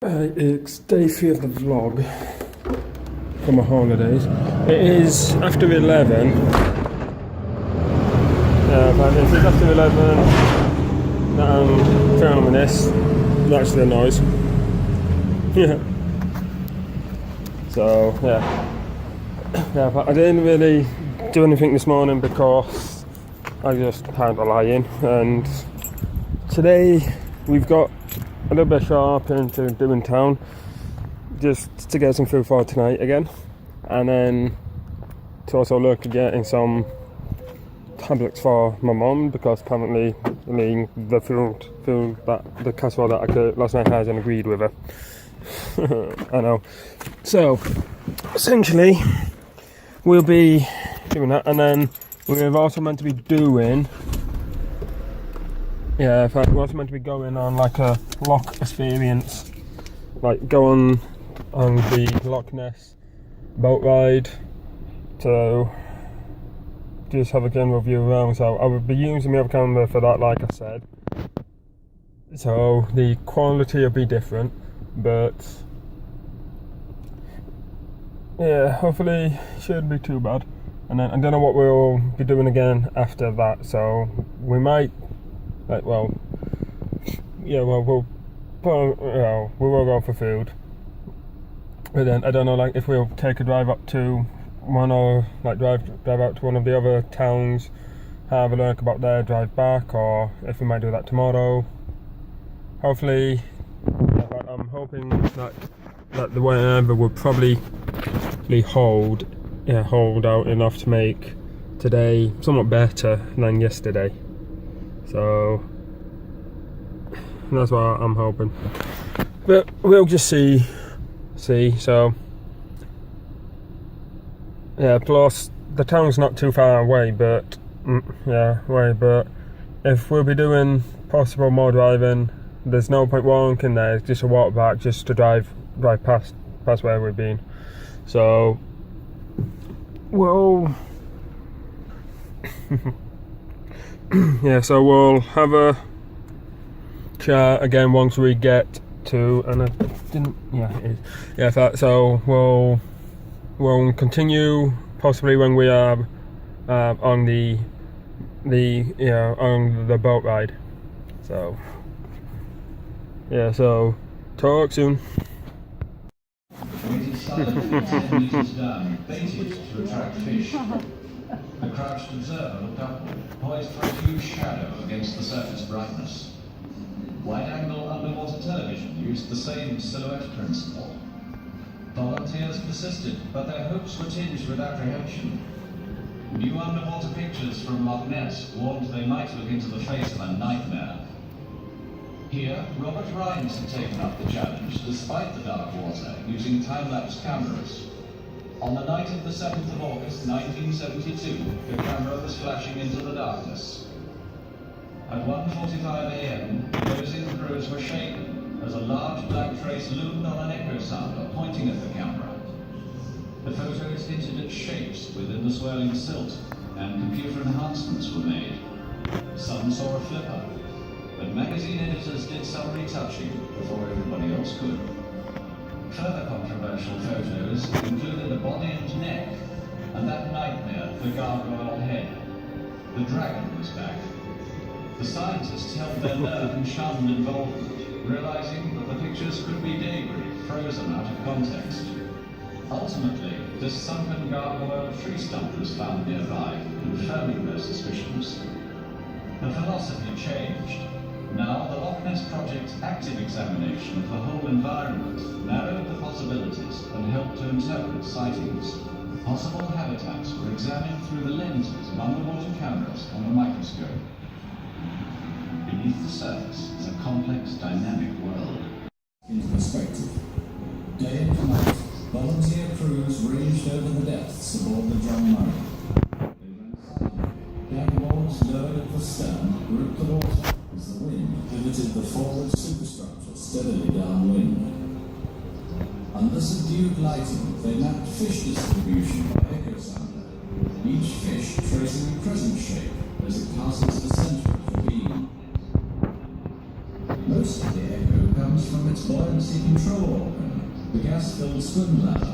It's day 3 of the vlog for my holidays. It is after 11. But it is after 11 that I'm filming this. That's the noise. Yeah. So, yeah. Yeah, but I didn't really do anything this morning because I just had a lie-in. And today we've got a little bit of shopping to do in town, just to get some food for tonight again, and then to also look at getting some tablets for my mum, because apparently the food that the casserole that I cooked last night hasn't agreed with her. I know. So essentially we'll be doing that, and then we're also meant to be doing we're also meant to be going on like a loch experience, like go on the Loch Ness boat ride to just have a general view around. So I will be using my other camera for that, like I said. So the quality will be different, but yeah, hopefully shouldn't be too bad. And then I don't know what we'll be doing again after that. So we might, we will go for food. But then I don't know, like if we'll take a drive up to one, or like drive out to one of the other towns, have a look about there, drive back, or if we might do that tomorrow. Hopefully, but I'm hoping that the weather will probably hold out enough to make today somewhat better than yesterday. So that's what I'm hoping, but we'll just see. So yeah, plus the town's not too far away, but but if we'll be doing possible more driving, there's no point walking there. It's just a walk back, just to drive past where we've been. So we'll so we'll have a chat again once we get to, and I didn't, it is, so we'll continue possibly when we are on the on the boat ride. So so talk soon. Waited silently 10 meters down, baited to attract fish. The crouched observer looked upward, poised for a huge shadow against the surface brightness. Wide-angle underwater television used the same silhouette principle. Volunteers persisted, but their hopes were tinged with apprehension. New underwater pictures from Loch Ness warned they might look into the face of a nightmare. Here, Robert Rhines had taken up the challenge, despite the dark water, using time-lapse cameras. On the night of the 7th of August, 1972, the camera was flashing into the darkness. At 1:45 a.m., those in the crews were shaken as a large black trace loomed on an echo sounder pointing at the camera. The photos hinted at shapes within the swirling silt, and computer enhancements were made. Some saw a flipper, but magazine editors did some retouching before everybody else could. Further controversial photos included a body and neck, and that nightmare, the gargoyle head. The dragon was back. The scientists held their nerve and shunned involvement, realizing that the pictures could be debris frozen out of context. Ultimately, this sunken gargoyle tree stump was found nearby, confirming their suspicions. The philosophy changed. Now, the Loch Ness Project's active examination of the whole environment narrowed the possibilities and helped to interpret sightings. Possible habitats were examined through the lenses of underwater cameras and a microscope. Beneath the surface is a complex, dynamic world. Into perspective. Day and night, volunteer crews ranged over the depths aboard the John Murray. They ran silently. Gangboards lowered at the stern, gripped the water as the wind pivoted the forward superstructure steadily downwind. Under subdued lighting, they mapped fish distribution by echo sounder, each fish tracing a crescent shape as it passes the center of the beam. Most of the echo comes from its buoyancy control organ, the gas-filled swim bladder.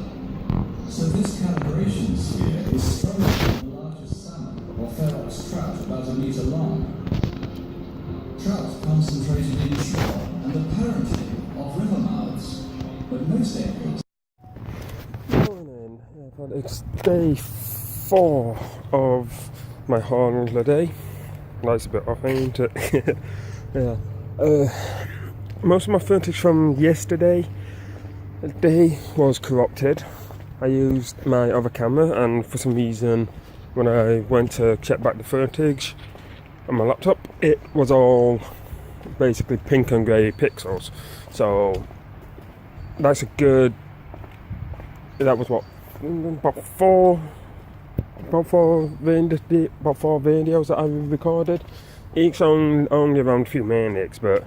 So this calibration sphere is stronger than the largest salmon or ferox trout about a metre long. Trout concentrated inshore and apparently off river mouths, but most areas. Morning. Yeah, but it's day 4 of my holiday. That's a bit off, ain't it? Yeah. Most of my footage from yesterday day was corrupted. I used my other camera, and for some reason when I went to check back the footage on my laptop, it was all basically pink and grey pixels. So that's a good, that was what, about four videos that I recorded, each only around a few minutes. But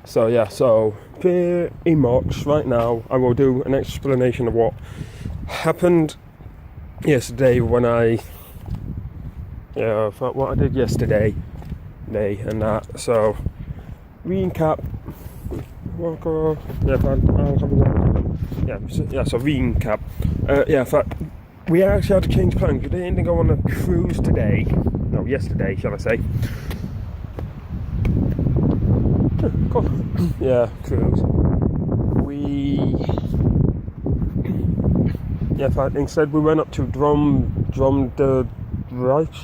so yeah, so pretty much right now I will do an explanation of what happened yesterday when what I did yesterday and that. So recap. I'll have a walk. So recap. In fact, we actually had to change plans. We didn't go on a cruise today. No, yesterday, shall I say. Cool. Yeah, cruise. In fact, instead we went up to Drum de Reich.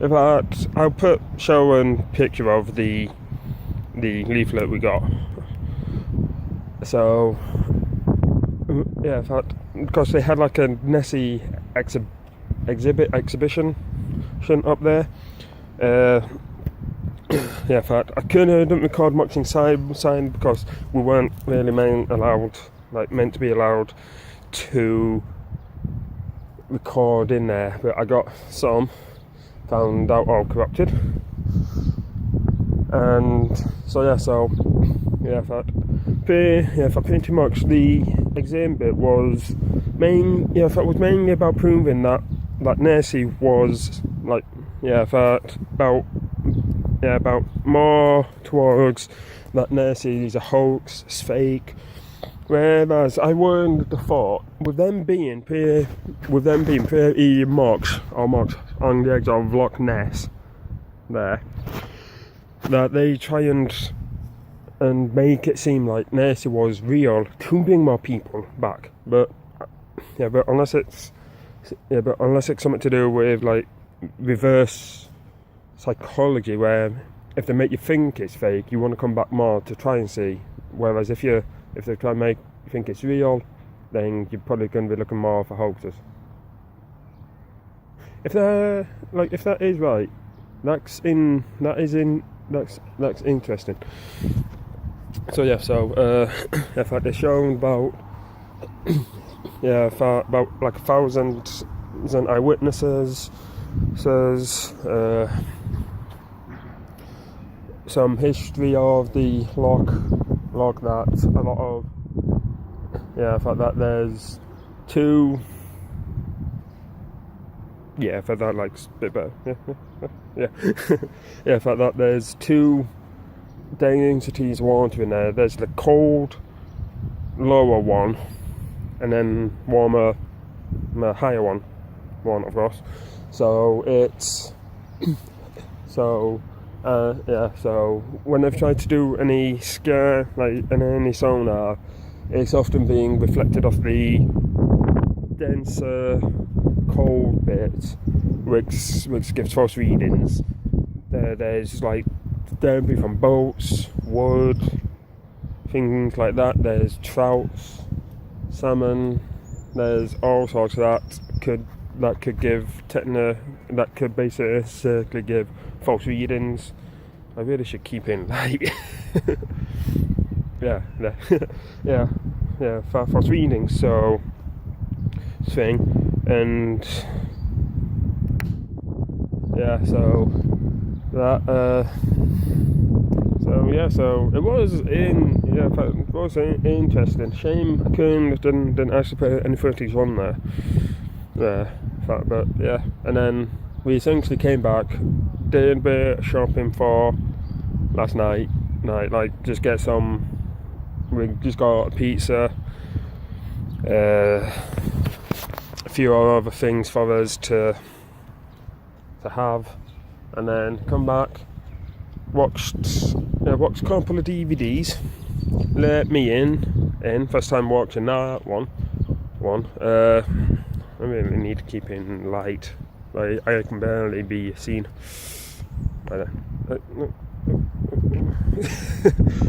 In fact, I'll show a picture of the leaflet we got. So yeah, in fact, because they had like a Nessie exhibition up there. In fact, I didn't record much inside because we weren't really meant to be allowed to record in there. But I got some, found out all corrupted, and in fact, pretty much the exam bit was mainly about proving that Nessie was about more towards that Nessie is a hoax, it's fake. Whereas I wouldn't have thought, with them being pretty much on the edge of Loch Ness there, that they try and make it seem like Nessie was real to bring more people back. But unless it's something to do with like reverse psychology, where if they make you think it's fake, you want to come back more to try and see. Whereas if they try and make you think it's real, then you're probably going to be looking more for hoaxes. If that is right, that's interesting. So yeah, in fact, they're showing about like 1,000 eyewitnesses. Says some history of the loch, that a lot of in fact that there's two. Yeah, in fact that likes a bit better. Yeah. In fact that there's two densities of water in there. There's the cold lower one, and then warmer higher one of course. So it's so when they've tried to do any scare, like in any sonar, it's often being reflected off the denser cold bit, which gives false readings. There's like debris from boats, wood, things like that. There's trouts, salmon. There's all sorts of that could basically give false readings. I really should keep in like false readings. So thing, and so it was interesting. Shame I didn't actually put any footage on there. But yeah, and then we essentially came back, did a bit of shopping for last night, like just get some we just got a pizza, a few other things for us to have, and then come back, watched a couple of DVDs, let me in first time watching that one. I really need to keep in light. I can barely be seen.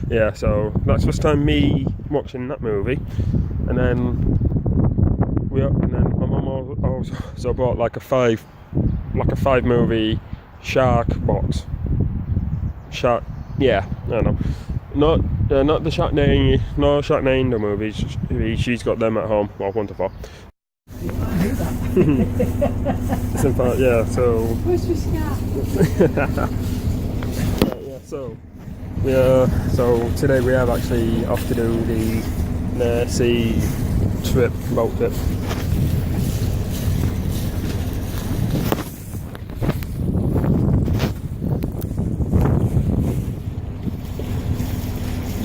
Yeah, so that's first time me watching that movie, and then my mum also bought like a five movie shark box. Yeah, I don't know. Not the Sharknado movies. She's got them at home. Well, 1 to 4. It's in fact, yeah. So. So today we have actually off to do the sea trip, boat trip.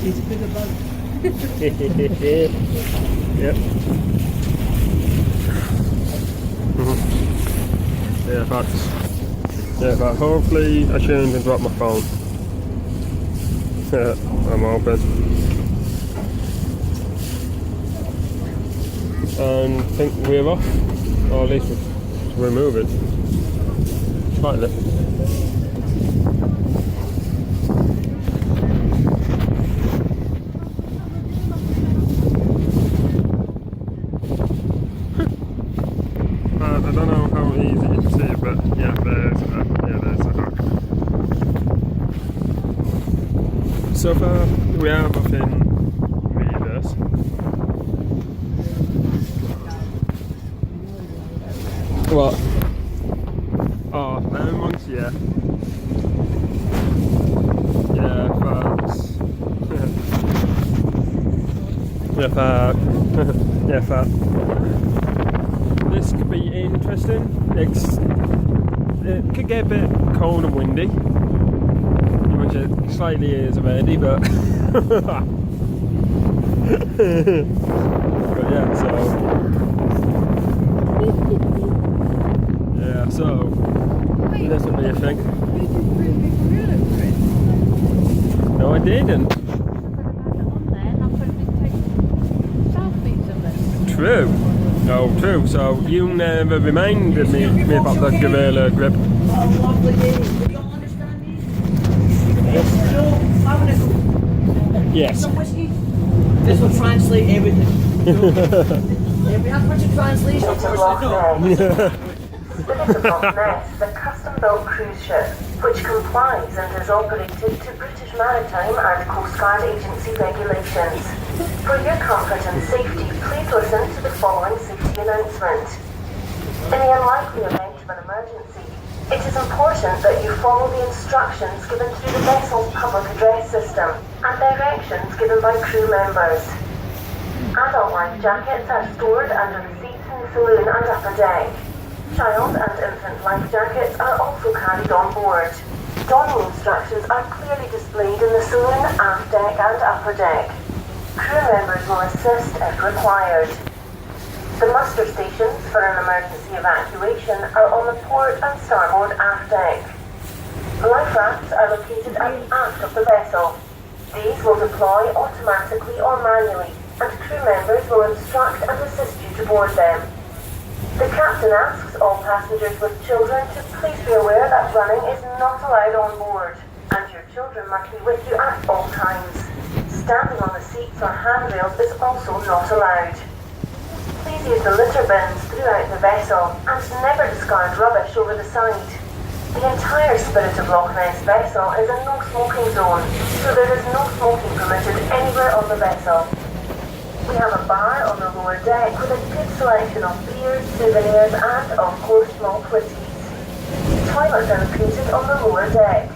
It's a bit of both. Yep. But hopefully I shouldn't have dropped my phone. Yeah, I'm hoping. And I think we're off, or at least we're moving. Slightly. I don't know how easy you can see it, but yeah, there's a hook. So far, we have nothing readers. What? Oh, them ones, yeah. Yeah, facts. Yeah, fact. This could be interesting. It could get a bit cold and windy, which it slightly is already, but so this would be a thing. No, I didn't. True. Oh, true. So you never reminded me about the gorilla grip. Yes. This will translate everything. We have much translation. The Little Ness is a custom-built cruise ship which complies and is operated to British Maritime and Coast Guard Agency regulations. For your comfort and safety, please listen to the following safety announcement. In the unlikely event of an emergency, it is important that you follow the instructions given through the vessel's public address system and directions given by crew members. Adult life jackets are stored under the seats in the saloon and upper deck. Child and infant life jackets are also carried on board. Donning instructions are clearly displayed in the saloon, aft deck and upper deck. Crew members will assist if required. The muster stations for an emergency evacuation are on the port and starboard aft deck. Life rafts are located at the aft of the vessel. These will deploy automatically or manually, and crew members will instruct and assist you to board them. The captain asks all passengers with children to please be aware that running is not allowed on board, and your children must be with you at all times. Standing on the seats or handrails is also not allowed. Please use the litter bins throughout the vessel and never discard rubbish over the side. The entire Spirit of Loch Ness vessel is a no-smoking zone, so there is no smoking permitted anywhere on the vessel. We have a bar on the lower deck with a good selection of beers, souvenirs and, of course, small whiskies. Toilets are located on the lower deck.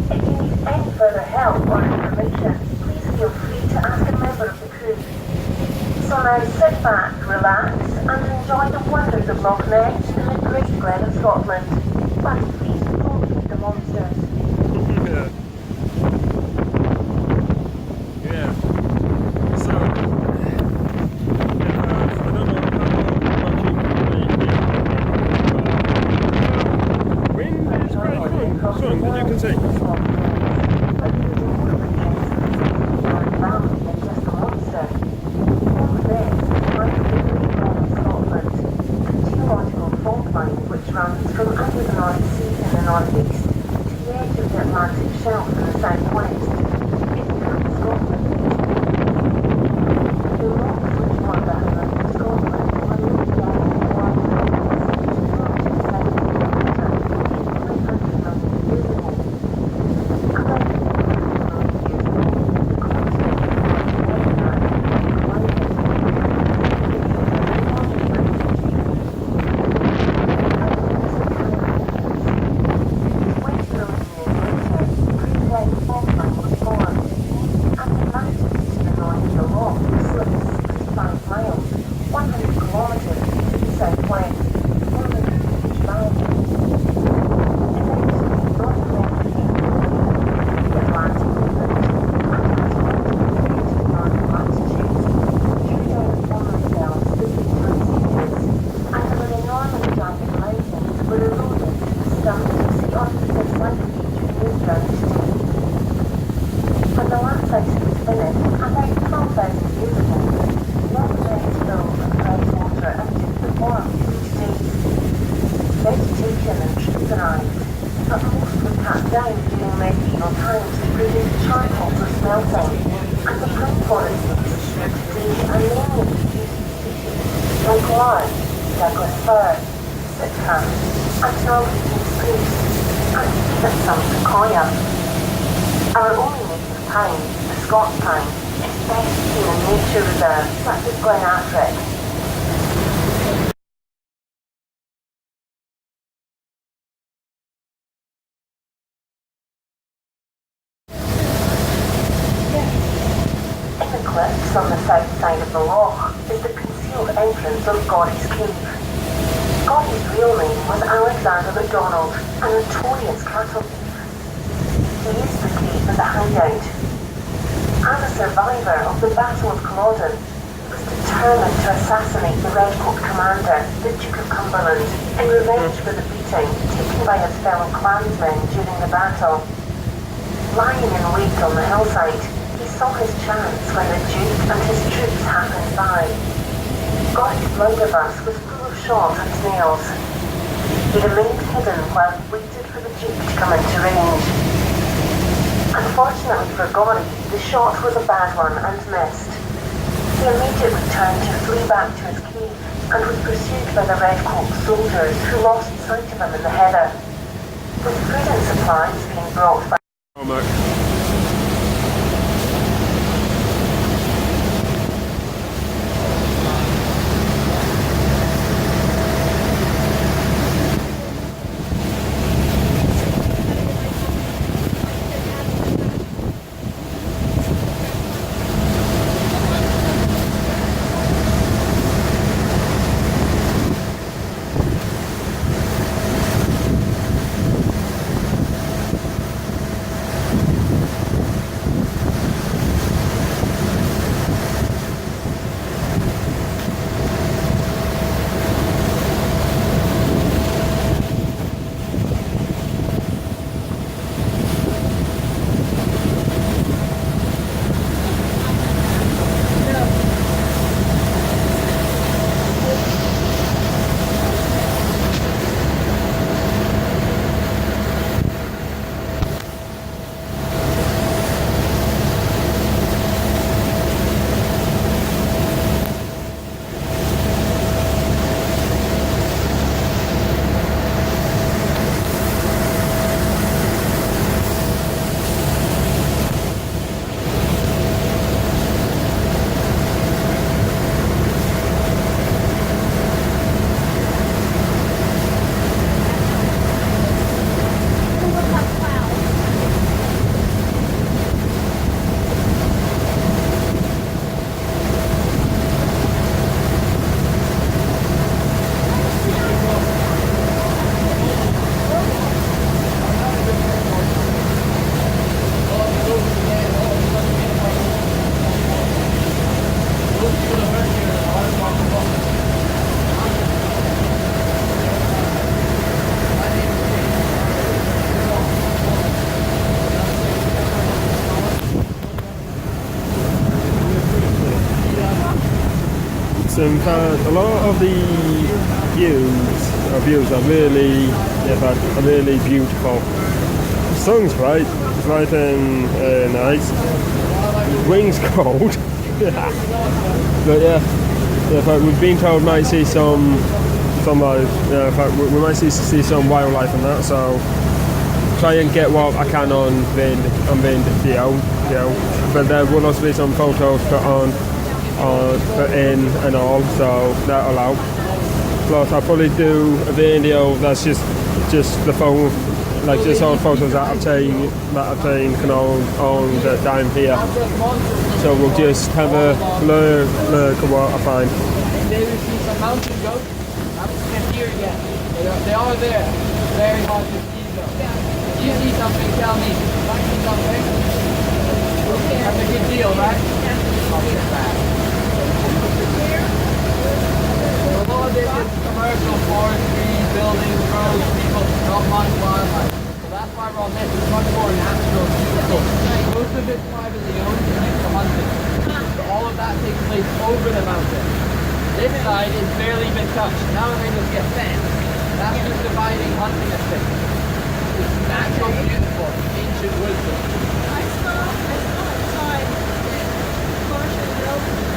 If you need any further help or information, please feel free to ask a member of the crew. So now sit back, relax and enjoy the wonders of Loch Ness in the Great Glen of Scotland. But please don't feed the monsters. Yeah. 5 miles, 100 kilometers to the southwest, forming a huge valley. Eventually, northwest came the Atlantic Ocean, and to north latitudes, drew down former cells that the ice ages, and there were enormous jagged mountains that were eroded to the stumps you see on this likely to move down today. When the last ice was finished, about 12,000 years ago, water left filled with fresh water and took the form of today's. Vegetation and trees arrived, but most were cut down during medieval times to produce charcoal for smelting, and the pine forests that today are mainly produced species like larch, Douglas fir, sitka, and Norwegian spruce, and even some sequoia. Our only native pine, the Scots pine, is best seen in nature reserves such as Glen Affric. In the cliffs on the south side of the loch is the concealed entrance of Goddy's Cave. Goddy's real name was Alexander MacDonald, a notorious cattle thief. He used the cave as a hideout. As a survivor of the Battle of Culloden, he was determined to assassinate the Redcoat commander, the Duke of Cumberland, in revenge for the beating taken by his fellow clansmen during the battle. Lying in wait on the hillside, he saw his chance when the Duke and his troops happened by. Goddy's blunderbuss was full of shot and nails. He remained hidden while he waited for the Duke to come into range. Unfortunately for Goddy, the shot was a bad one and missed. He immediately turned to flee back to his cave and was pursued by the Redcoat soldiers who lost sight of him in the heather. With food and supplies being brought by In fact, a lot of the views are really, are really beautiful. The sun's bright, it's bright and nice. The wind's cold, but in fact, we've been told we might see some in fact, we might see some wildlife and that. So try and get what I can on video, but there will also be some photos put in and all, so that'll help. Plus I'll probably do a video that's just the phone like just all photos that I've taken kind of on the time here. So we'll just have a look at what I find. Maybe we see some mountain goats. I haven't seen them here yet. They are there. Very hard to see them. If you see something, tell me. If I see something, that's a good deal, right? Not too bad. A lot of this is commercial forestry, buildings, roads, people, not much wildlife. So that's why we're on this. It's much more natural and beautiful. Most of it's privately owned for hunting. So all of that takes place over the mountain. This side is barely been touched. Now we're going to get fence. That's just dividing hunting estate. It's natural, beautiful, ancient wisdom. I saw outside caution building.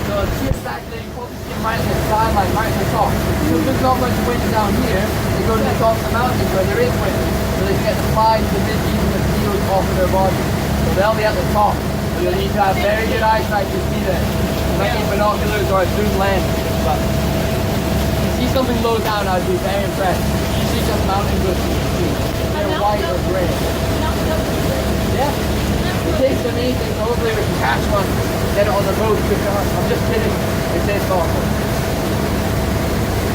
So it's just actually focusing right in the skyline, right at the top. So there's not much wind down here, they go to the top of the mountains where there is wind. So they get the flies, the midges, and the seals off of their bodies. So they'll be at the top. So you'll need to have very good eyesight to see them. You might need binoculars or a zoom lens. But if you see something low down, I'd be very impressed. If you see some mountain goats, they're white or grey. Yeah. It takes amazing, so hopefully we can catch one, get it on the boat, pick it up. I'm just kidding, it tastes awful.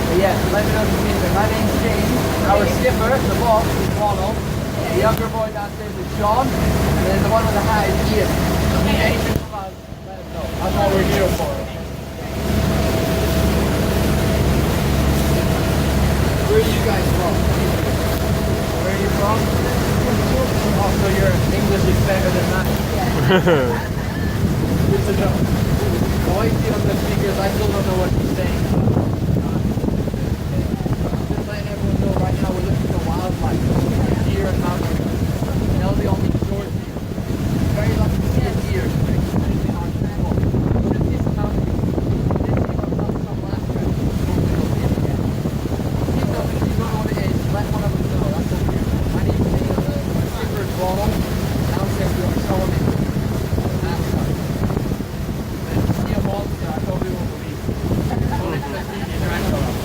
But yeah, let me know if you see anything. My name's James, our skipper, the boss, is Ronald. The younger boy downstairs is John, and then the one with the hat is Ian. If you need anything from us, let us know. That's what we're here for. Where are you guys from? Where are you from? Oh, so your English is better than that. Good to know. Oh, I see on the speakers, I still don't know what he's saying. Just letting everyone know right now we're looking for wildlife. Deer and mountain goats. And they'll be on these shores here. Very lucky to see a deer. Extremely hard to spot. Should see some mountain goats. Did see some last trip. Hopefully we'll see it again. See something, if you don't know what it is, let one of us know. That's what we're doing. My name's Dave. Ronald, downstairs we got Solomon, that side. And if you see a monster, I probably won't believe it. So let's see if you try and go up.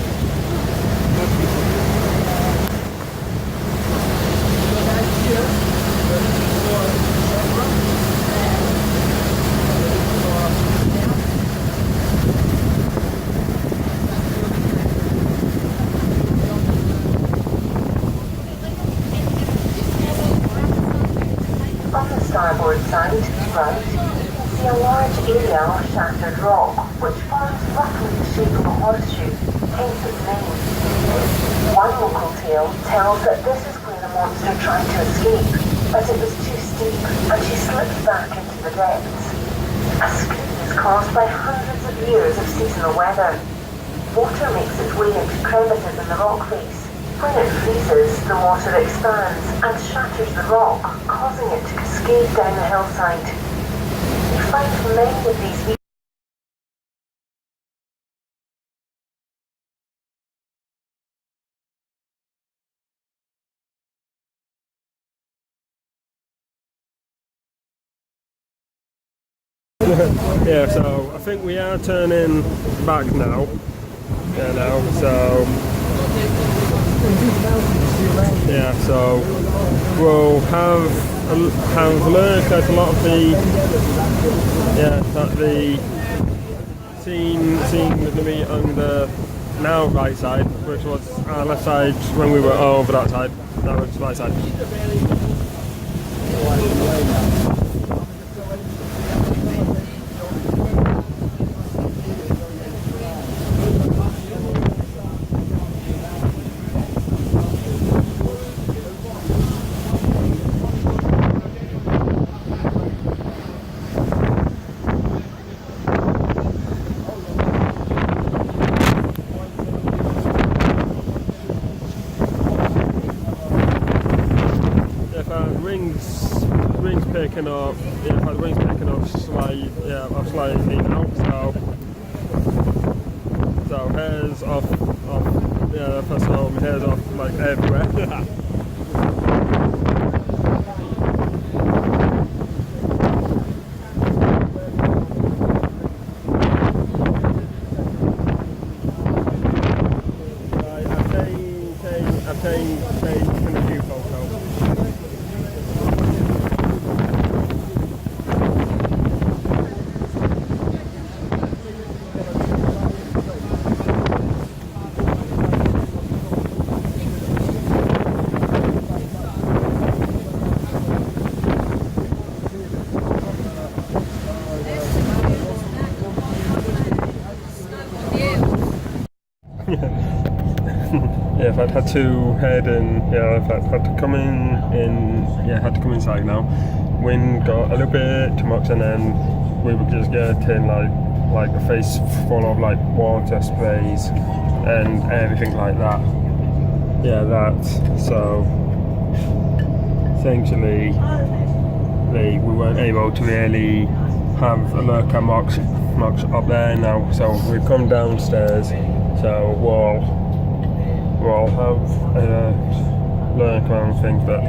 So guys, here, we're looking for several. On the starboard side, right, you can see a large area of shattered rock, which forms roughly the shape of a horseshoe, hence its name. One local tale tells that this is where the monster tried to escape, but it was too steep, and she slipped back into the depths. A scoop is caused by hundreds of years of seasonal weather. Water makes its way into crevices in the rock face. When it freezes, the water expands and shatters the rock, causing it to cascade down the hillside. You find many of these Yeah, so I think we are turning back now. Yeah, now, so yeah, so we'll have learned that a lot of the scene going to be on the now right side, which was our left side when we were over that side. That was right side. Wings picking up, yeah, the wings picking up slightly now, so hairs off, yeah, first of all, my hair's off like everywhere. had to head and had to come had to come inside now. Wind got a little bit too much, and then we were just getting like a face full of like water sprays and everything like that. So essentially we weren't able to really have a look at Mark's up there now, so we've come downstairs, so we'll have a look around things, but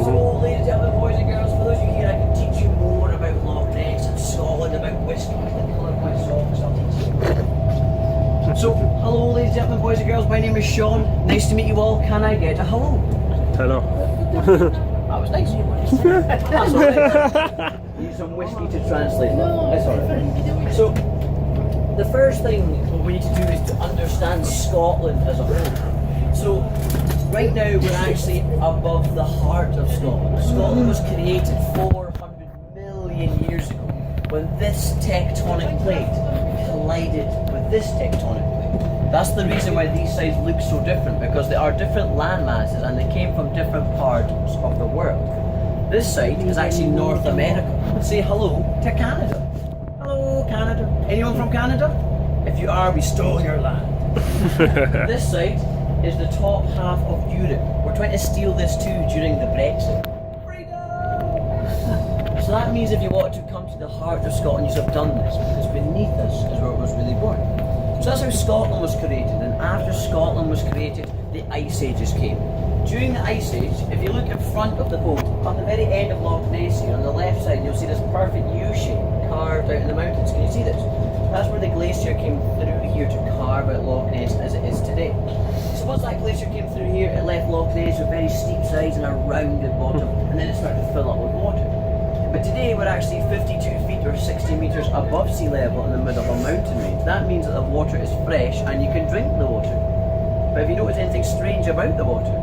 So, ladies and gentlemen, boys and girls, for those of you here, I can teach you more about Loch Ness and Scotland, about whiskey, the colour of my socks, I'll teach you. So, hello, ladies and gentlemen, boys and girls, my name is Sean. Nice to meet you all. Can I get a hello? hello. That was nice of you. That's alright. Need some whiskey to translate. That's alright. So, the first thing what we need to do is to understand Scotland as a whole. So, right now we're actually above the heart of Scotland. Scotland was created 400 million years ago when this tectonic plate collided with this tectonic plate. That's the reason why these sides look so different, because they are different land masses and they came from different parts of the world. This side is actually North America. Say hello to Canada. Hello, Canada. Anyone from Canada? If you are, we stole your land. This side is the top half of Europe. We're trying to steal this too during the Brexit. Freedom! So that means if you want to come to the heart of Scotland, you have done this, because beneath us is where it was really born. So that's how Scotland was created, and after Scotland was created, the Ice Ages came. During the Ice Age, if you look in front of the boat, on the very end of Loch Ness here, on the left side, you'll see this perfect U shape carved out in the mountains. Can you see this? That's where the glacier came through here to carve out Loch Ness as it is today. So once that glacier came through here, it left Loch Ness with very steep sides and a rounded bottom, and then it started to fill up with water. But today we're actually 52 feet or 60 metres above sea level in the middle of a mountain range. That means that the water is fresh and you can drink the water. But have you noticed anything strange about the water?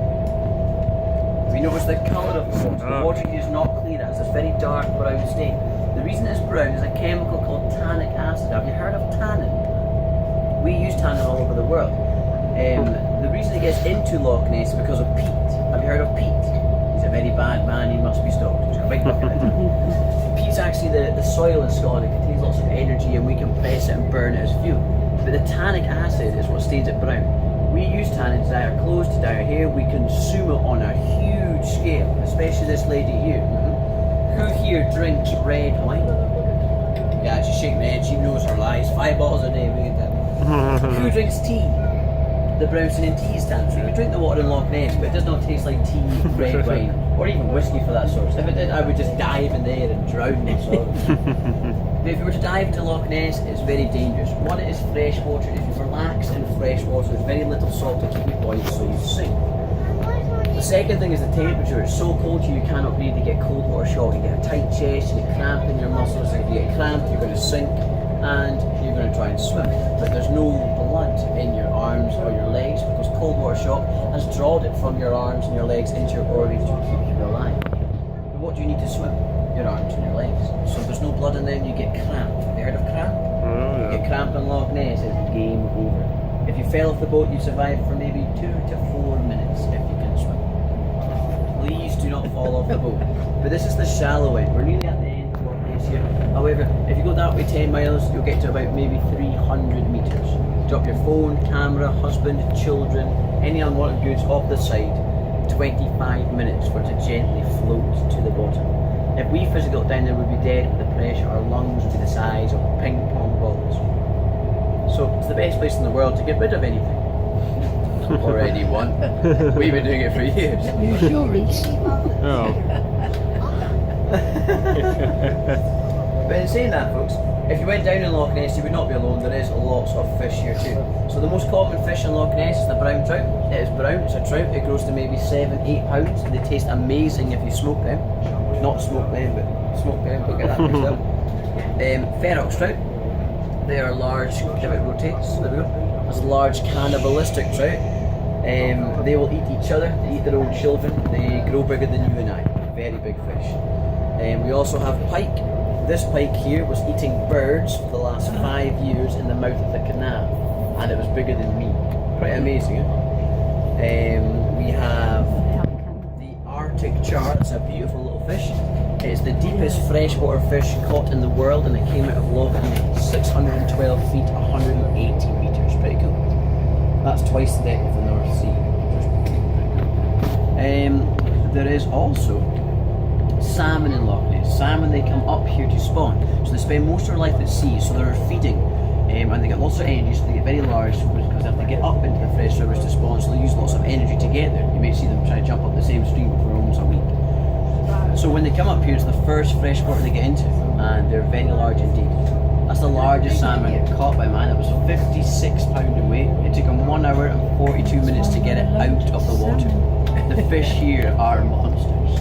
Have you noticed the colour of the water? The water here is not clear, it has this very dark brown stain. The reason it's brown is a chemical called tannic acid. Have you heard of tannin? We use tannin all over the world. The reason it gets into Loch Ness is because of peat. Have you heard of peat? He's a very bad man, he must be stopped. He's got a big bucket in it. Peat's actually the soil in Scotland. It contains lots of energy and we compress it and burn it as fuel. But the tannic acid is what stains it brown. We use tannin to dye our clothes, to dye our hair. We consume it on a huge scale, especially this lady here. Who here drinks red wine? Yeah, she's shaking her head, she knows her lies. 5 bottles a day, we get that. Who drinks tea? The Brownstone tea stands. We drink the water in Loch Ness, but it does not taste like tea, red wine, or even whiskey for that sort. If it did, I would just dive in there and drown myself. But if you were to dive into Loch Ness, it's very dangerous. One, it is fresh water. If you relax in fresh water, there's very little salt to keep you buoyant, so you sink. The second thing is the temperature. It's so cold you cannot breathe. You get cold water shock. You get a tight chest. You get cramp in your muscles. If you get cramped, you're going to sink and you're going to try and swim. But there's no blood in your arms or your legs because cold water shock has drawn it from your arms and your legs into your organs to keep you alive. But what do you need to swim? Your arms and your legs. So if there's no blood in them, you get cramp. Have you heard of cramp? Oh, You get cramp in Loch Ness, it's game over. If you fell off the boat, you survive for maybe 2 to 4 minutes if you can swim. Please do not fall off the boat. But this is the shallow end. We're nearly at the end of Loch Ness here. However, if you go that way 10 miles, you'll get to about maybe 300 metres. Drop your phone, camera, husband, children, any unwanted goods off the side. 25 minutes for it to gently float to the bottom. If we physically got down there, we'd be dead with the pressure. Our lungs would be the size of ping pong balls. So it's the best place in the world to get rid of anything. Or anyone. We've been doing it for years. Oh. But in saying that, folks, if you went down in Loch Ness, you would not be alone. There is lots of fish here too. So the most common fish in Loch Ness is the brown trout. It is brown, it's a trout. It grows to maybe 7-8 pounds. They taste amazing if you smoke them. Not smoke them, but smoke them. Don't get that mixed up. Ferox trout. They are large. If it rotates, there we go. That's a large cannibalistic trout. They will eat each other, they eat their own children, they grow bigger than you and I. Very big fish. We also have pike. This pike here was eating birds for the last 5 years in the mouth of the canal, and it was bigger than me. Pretty amazing, eh? We have the Arctic char. It's a beautiful little fish. It's the deepest freshwater fish caught in the world, and it came out of Loch Ness, 612 feet, 180 meters. Pretty cool. That's twice the depth of the North Sea. There is also salmon in Loch Ness. Salmon, they come up here to spawn. So they spend most of their life at sea, so they're feeding. And they get lots of energy, so they get very large because they have to get up into the fresh rivers to spawn, so they use lots of energy to get there. You may see them try to jump up the same stream for almost a week. So when they come up here, it's the first freshwater they get into, and they're very large indeed. That's the largest salmon caught by man. It was 56 pounds in weight. It took them 1 hour and 42 minutes to get it out of the water. The fish here are monsters.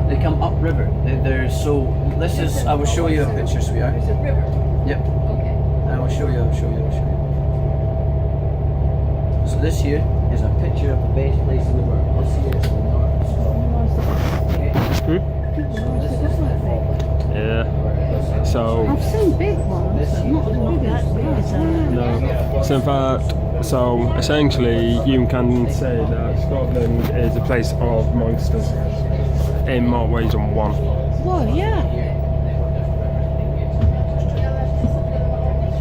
They come upriver. This is, I will show you a picture, sweetheart. It's a river. Yep. Okay. I will show you. So this here is a picture of the best place in the world. This here is the north. Okay. So this is the Yeah. So I've seen big ones, but not the biggest ones. no. So in fact, so essentially, you can say that Scotland is a place of monsters in more ways than one. Well, yeah.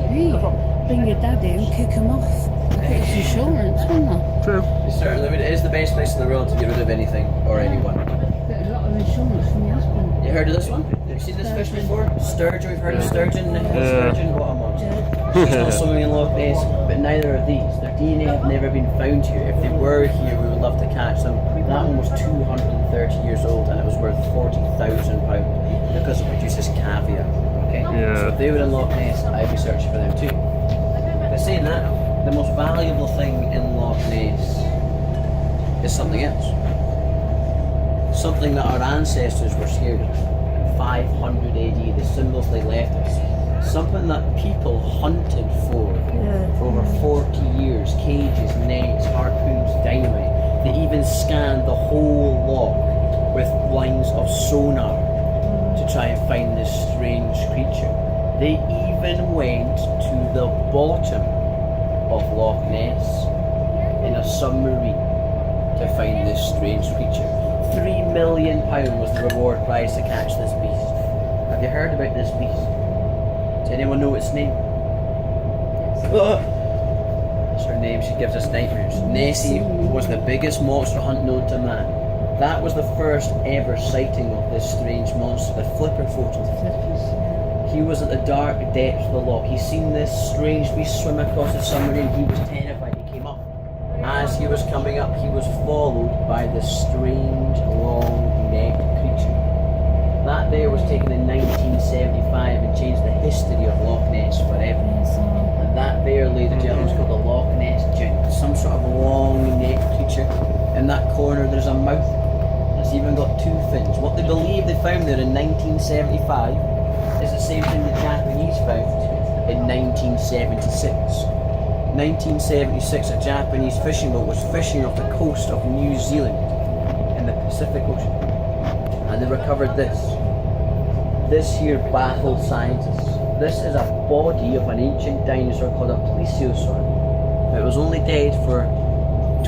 Hey, bring your daddy and kick him off. Get his insurance, wouldn't I? True. Certainly, it is the best place in the world to get rid of anything or anyone. Get a lot of insurance from your husband. You heard of this one? Have you seen this fish before? Sturgeon, we've heard of sturgeon. Sturgeon, what a monster. She's not swimming in Loch Ness, but neither are these. Their DNA have never been found here. If they were here, we would love to catch them. That one was 230 years old, and it was worth £40,000 because it produces caviar. Okay? Yeah. So if they were in Loch Ness, I'd be searching for them too. But saying that, the most valuable thing in Loch Ness is something else. Something that our ancestors were scared of. 500 AD, the symbols they left us. Something that people hunted for over 40 years. Cages, nets, harpoons, dynamite. They even scanned the whole loch with lines of sonar to try and find this strange creature. They even went to the bottom of Loch Ness in a submarine to find this strange creature. £3 million was the reward prize to catch this beast. Have you heard about this beast? Does anyone know its name? That's her name, she gives us nightmares. Nessie was the biggest monster hunt known to man. That was the first ever sighting of this strange monster, the flipper photo. He was at the dark depths of the loch. He seen this strange beast swim across the submarine. He was terrified. He came up. As he was coming up, he was followed by this strange, long-necked creature. That there was taken in 1975 and changed the history of Loch Ness forever. And that there, ladies and gentlemen, is called the Loch Ness Jinn. Some sort of long-necked creature. In that corner, there's a mouth. It's even got 2 fins. What they believe they found there in 1975 is the same thing the Japanese found in 1976. 1976, a Japanese fishing boat was fishing off the coast of New Zealand in the Pacific Ocean, and they recovered this. This here baffled scientists. This is a body of an ancient dinosaur called a plesiosaur. It was only dead for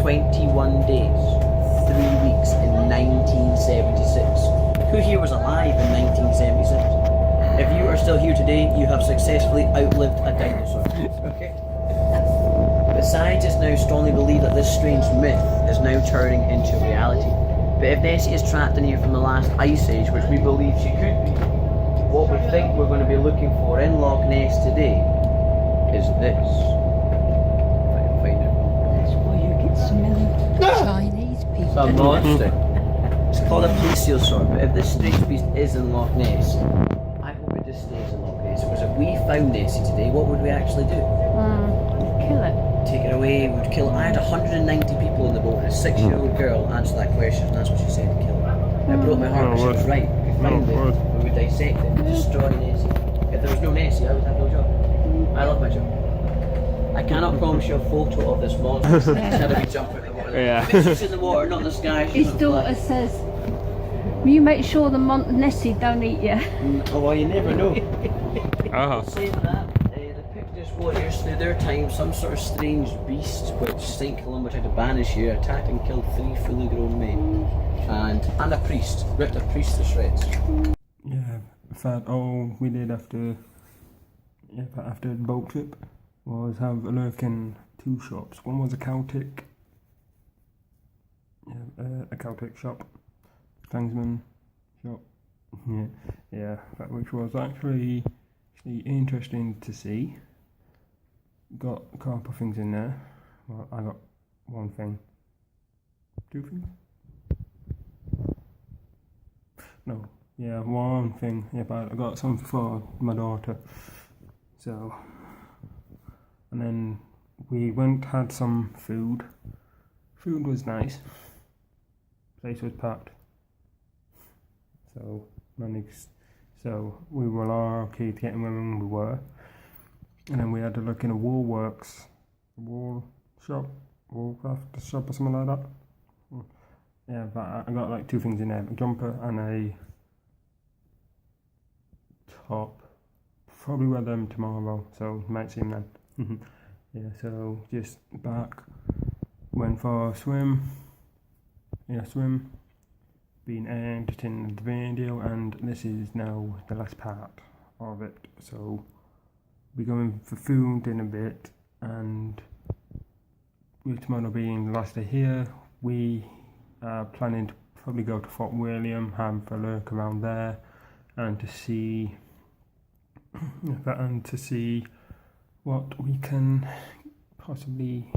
21 days, 3 weeks in 1976. Who here was alive in 1976? If you are still here today, you have successfully outlived a dinosaur. Okay? The scientists now strongly believe that this strange myth is now turning into reality. But if Nessie is trapped in here from the last ice age, which we believe she could be, what we think we're going to be looking for in Loch Ness today is this. If I can find it. That's why you get smelly Chinese It's a people. monster. It's called a plesiosaur, but if this strange beast is in Loch Ness, I hope it just stays in Loch Ness. Because if we found Nessie today, what would we actually do? Kill it. Take it away, we would kill it. I had 190 people in the boat, and a 6-year-old girl answered that question, and that's what she said, kill it. It broke my heart, but she was right. If we found it, we would dissect it, destroy Nessie. If there was no Nessie, I would have no job. I love my job. I cannot promise you a photo of this monster. Instead of me jumping in the water. Yeah. The fish is in the water, not the sky. She His doesn't daughter fly. says, "Will you make sure the Nessie don't eat you?" Oh well, you never know. Uh-huh. Saying that, the Pictish warriors through their time, some sort of strange beast which St. Columba tried to banish here, attacked and killed 3 fully grown men. And a priest, ripped a priest to shreds. Yeah, in fact, all we did after the boat trip was have a look in 2 shops. One was a Celtic shop, Klangsman shop. Which was actually interesting to see. Got a couple of things in there. Well, I got 1 thing. 2 things? No. Yeah, 1 thing. Yeah, but I got something for my daughter. So, and then we had some food. Food was nice. Place was packed. So we were all okay to get in when we were. And then we had to look in a Woolworks, Woolcraft shop or something like that. Yeah, but I got like 2 things in there, a jumper and a top. Probably wear them tomorrow, so you might see them then. Yeah, so just back, went for a swim. Yeah, swim. Been editing the video, and this is now the last part of it. So we're going for food in a bit, and with tomorrow being the last day here, we are planning to probably go to Fort William, have a look around there, and to see what we can possibly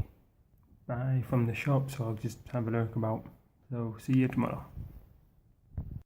buy from the shop. So I'll just have a look about. So see you tomorrow.